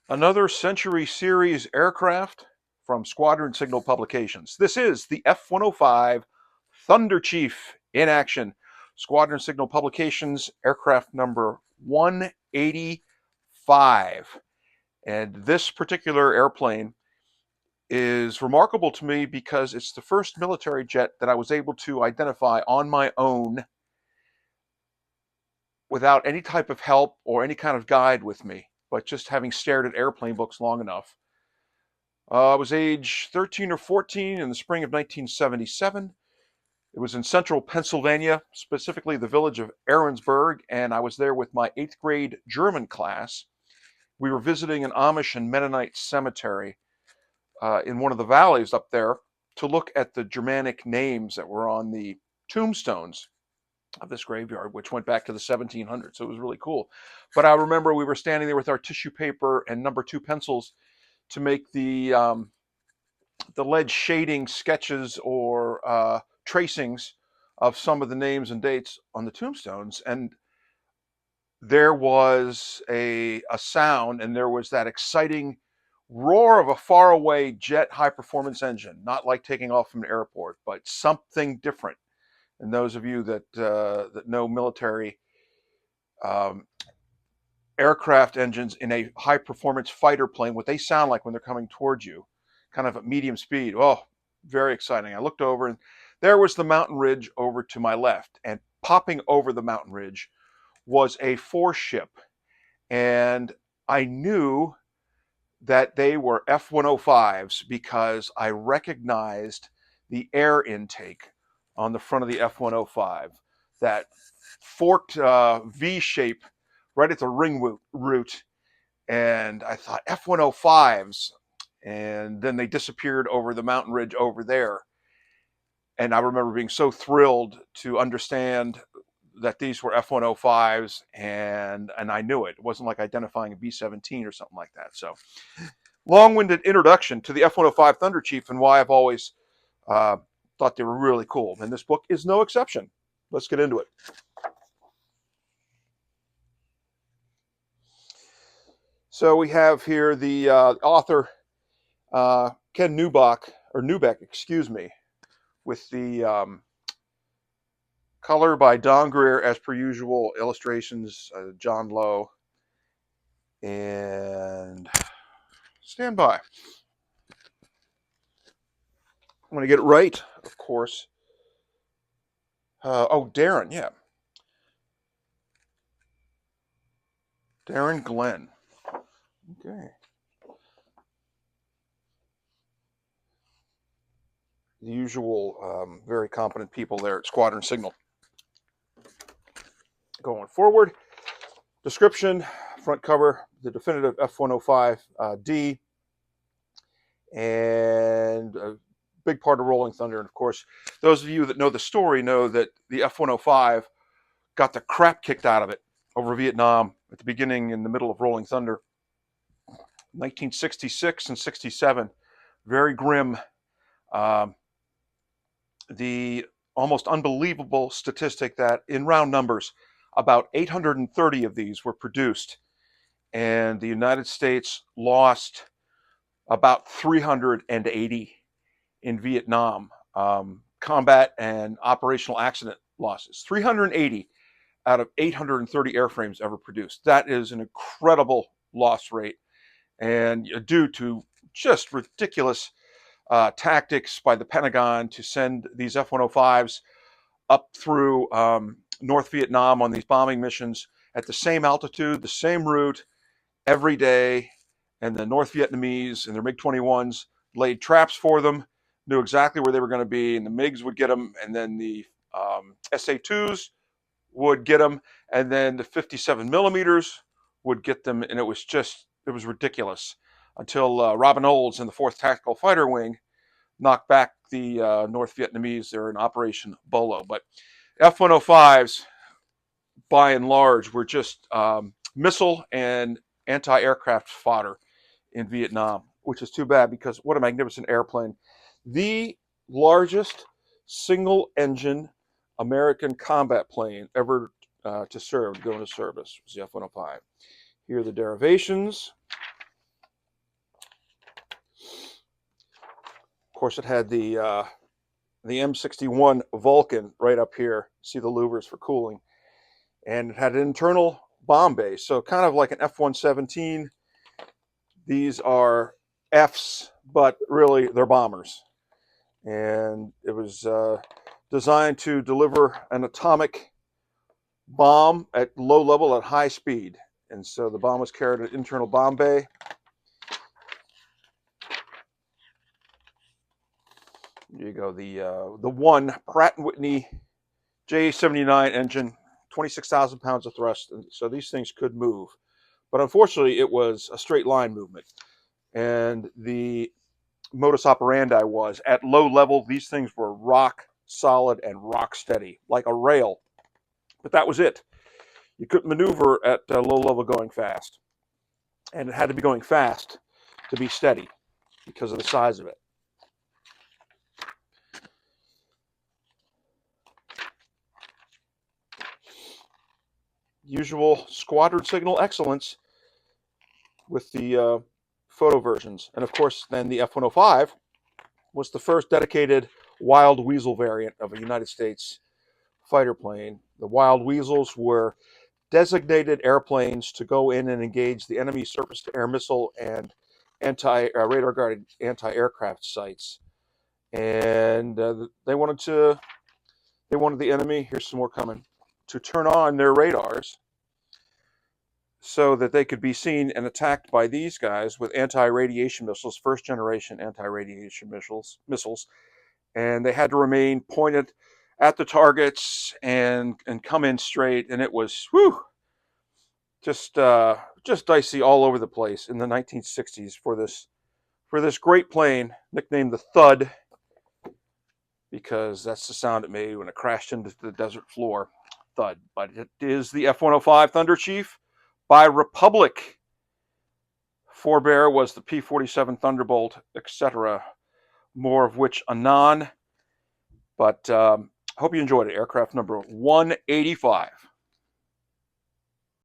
Another Century Series aircraft from Squadron Signal Publications. This is the F105 Thunderchief in action. Squadron Signal Publications, aircraft number 185. And this particular airplane is remarkable to me because it's the first military jet that I was able to identify on my own without any type of help or any kind of guide with me, but just having stared at airplane books long enough. I was age 13 or 14 in the spring of 1977. It was in central Pennsylvania, specifically the village of Aaronsburg, and I was there with my 8th grade German class. We were visiting an Amish and Mennonite cemetery in one of the valleys up there to look at the Germanic names that were on the tombstones of this graveyard, which went back to the 1700s. So it was really cool. But I remember we were standing there with our tissue paper and number 2 pencils to make the lead shading sketches or tracings of some of the names and dates on the tombstones. And there was a sound, and there was that exciting roar of a faraway jet high performance engine, not like taking off from an airport, but something different. And those of you that know military aircraft engines in a high performance fighter plane, what they sound like when they're coming towards you, kind of at medium speed. Oh, very exciting. I looked over and there was the mountain ridge over to my left, and popping over the mountain ridge was a 4-ship. And I knew that they were F105s because I recognized the air intake on the front of the F105, that forked V shape right at the ring root. And I thought F105s, and then they disappeared over the mountain ridge over there. And I remember being so thrilled to understand that these were F105s, and I knew it. It wasn't like identifying a B-17 or something like that. So, long-winded introduction to the F105 Thunderchief and why I've always thought they were really cool. And this book is no exception. Let's get into it. So we have here the author, Ken Neubeck, excuse me, with the color by Don Greer, as per usual, illustrations, John Lowe, and stand by. I'm going to get it right, of course. Darren, yeah. Darren Glenn. Okay. The usual very competent people there at Squadron Signal. Going forward, description, front cover, the definitive F105D, and a big part of Rolling Thunder. And of course, those of you that know the story know that the F105 got the crap kicked out of it over Vietnam at the beginning and the middle of Rolling Thunder. 1966 and 67, very grim. The almost unbelievable statistic that in round numbers, about 830 of these were produced, and the United States lost about 380 in Vietnam. Combat and operational accident losses, 380 out of 830 airframes ever produced. That is an incredible loss rate, and due to just ridiculous tactics by the Pentagon to send these F-105s up through North Vietnam on these bombing missions at the same altitude, the same route, every day. And the North Vietnamese and their MiG-21s laid traps for them, knew exactly where they were going to be, and the MiGs would get them, and then the SA-2s would get them, and then the 57 millimeters would get them, and it was ridiculous until Robin Olds in the 4th Tactical Fighter Wing knocked back the North Vietnamese there in Operation Bolo. But F-105s, by and large, were just missile and anti-aircraft fodder in Vietnam, which is too bad because what a magnificent airplane. The largest single-engine American combat plane ever to go into service was the F-105. Here are the derivations. course, it had the M61 Vulcan right up here. See the louvers for cooling. And it had an internal bomb bay. So kind of like an F-117. These are Fs, but really they're bombers. And it was designed to deliver an atomic bomb at low level at high speed. And so the bomb was carried at internal bomb bay. There you go, the one Pratt & Whitney J79 engine, 26,000 pounds of thrust. And so these things could move. But unfortunately, it was a straight line movement. And the modus operandi was, at low level, these things were rock solid and rock steady, like a rail. But that was it. You couldn't maneuver at low level going fast. And it had to be going fast to be steady because of the size of it. Usual squadron signal excellence with the photo versions. And of course, then the F105 was the first dedicated Wild Weasel variant of a United States fighter plane. The Wild Weasels were designated airplanes to go in and engage the enemy surface-to-air missile and radar-guarded anti-aircraft sites. And they wanted the enemy, here's some more coming, to turn on their radars so that they could be seen and attacked by these guys with anti-radiation missiles, first-generation anti-radiation missiles. And they had to remain pointed at the targets and come in straight. And it was, just dicey all over the place in the 1960s for this great plane, nicknamed the Thud, because that's the sound it made when it crashed into the desert floor. Thud. But it is the F-105 Thunderchief by Republic. Forebear was the P-47 Thunderbolt, etc. More of which anon. But hope you enjoyed it. Aircraft number 185.